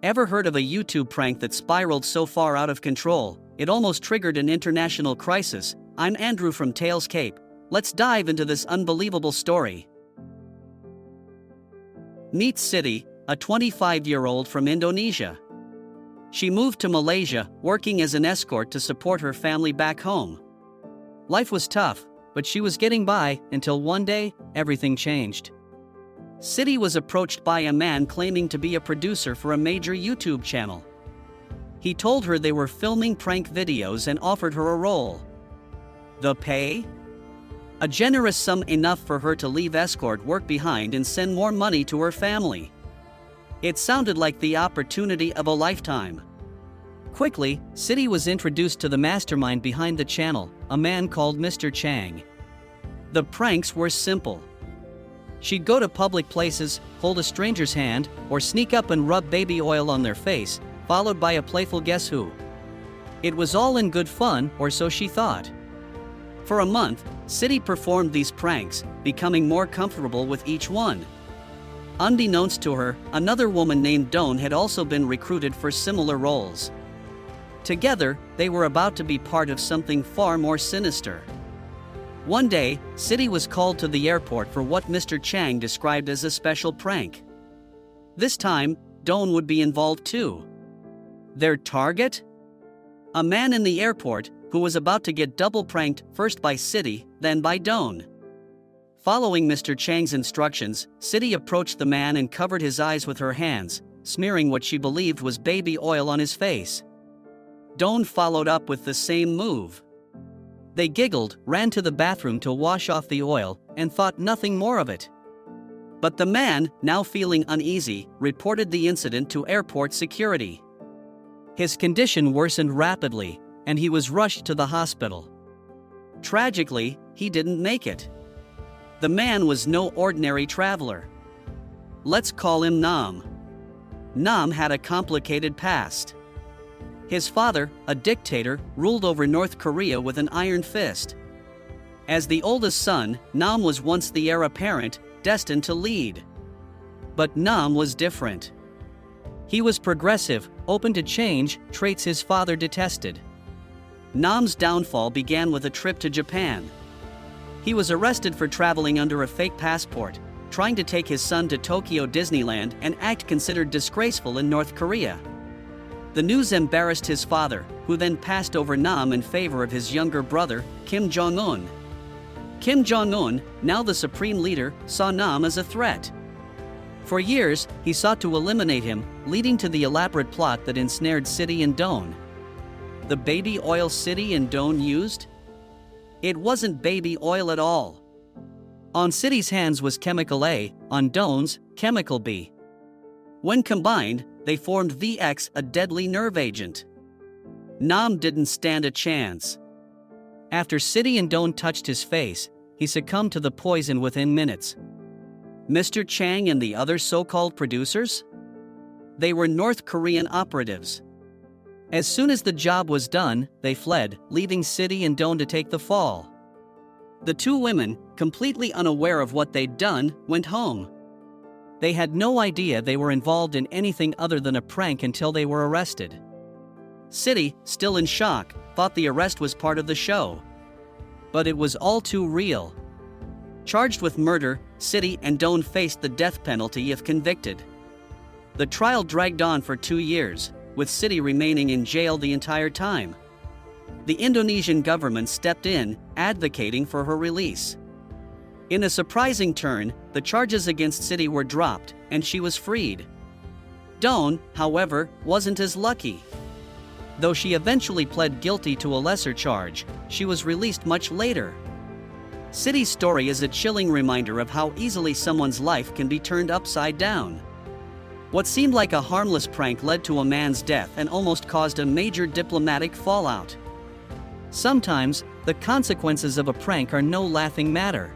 Ever heard of a YouTube prank that spiraled so far out of control, it almost triggered an international crisis? I'm Andrew from Tales Cape. Let's dive into this unbelievable story. Meet Siti, a 25-year-old from Indonesia. She moved to Malaysia, working as an escort to support her family back home. Life was tough, but she was getting by until one day, everything changed. Siti was approached by a man claiming to be a producer for a major YouTube channel. He told her they were filming prank videos and offered her a role. The pay? A generous sum enough for her to leave escort work behind and send more money to her family. It sounded like the opportunity of a lifetime. Quickly, Siti was introduced to the mastermind behind the channel, a man called Mr. Chang. The pranks were simple. She'd go to public places, hold a stranger's hand, or sneak up and rub baby oil on their face, followed by a playful guess who. It was all in good fun, or so she thought. For a month, Siti performed these pranks, becoming more comfortable with each one. Unbeknownst to her, another woman named Dawn had also been recruited for similar roles. Together, they were about to be part of something far more sinister. One day, Siti was called to the airport for what Mr. Chang described as a special prank. This time, Dawn would be involved too. Their target? A man in the airport who was about to get double pranked, first by Siti, then by Dawn. Following Mr. Chang's instructions, Siti approached the man and covered his eyes with her hands, smearing what she believed was baby oil on his face. Dawn followed up with the same move. They giggled, ran to the bathroom to wash off the oil, and thought nothing more of it. But the man, now feeling uneasy, reported the incident to airport security. His condition worsened rapidly, and he was rushed to the hospital. Tragically, he didn't make it. The man was no ordinary traveler. Let's call him Nam. Nam had a complicated past. His father, a dictator, ruled over North Korea with an iron fist. As the oldest son, Nam was once the heir apparent, destined to lead. But Nam was different. He was progressive, open to change, traits his father detested. Nam's downfall began with a trip to Japan. He was arrested for traveling under a fake passport, trying to take his son to Tokyo Disneyland, an act considered disgraceful in North Korea. The news embarrassed his father, who then passed over Nam in favor of his younger brother, Kim Jong-un. Kim Jong-un, now the supreme leader, saw Nam as a threat. For years, he sought to eliminate him, leading to the elaborate plot that ensnared Siti and Dawn. The baby oil Siti and Dawn used? It wasn't baby oil at all. On Siti's hands was chemical A, on Dawn's, chemical B. When combined, they formed VX, a deadly nerve agent. Nam didn't stand a chance. After Siti and Dawn touched his face, he succumbed to the poison within minutes. Mr. Chang and the other so-called producers? They were North Korean operatives. As soon as the job was done, they fled, leaving Siti and Dawn to take the fall. The two women, completely unaware of what they'd done, went home. They had no idea they were involved in anything other than a prank until they were arrested. Siti, still in shock, thought the arrest was part of the show. But it was all too real. Charged with murder, Siti and Dawn faced the death penalty if convicted. The trial dragged on for 2 years, with Siti remaining in jail the entire time. The Indonesian government stepped in, advocating for her release. In a surprising turn, the charges against Siti were dropped, and she was freed. Dawn, however, wasn't as lucky. Though she eventually pled guilty to a lesser charge, she was released much later. Siti's story is a chilling reminder of how easily someone's life can be turned upside down. What seemed like a harmless prank led to a man's death and almost caused a major diplomatic fallout. Sometimes, the consequences of a prank are no laughing matter.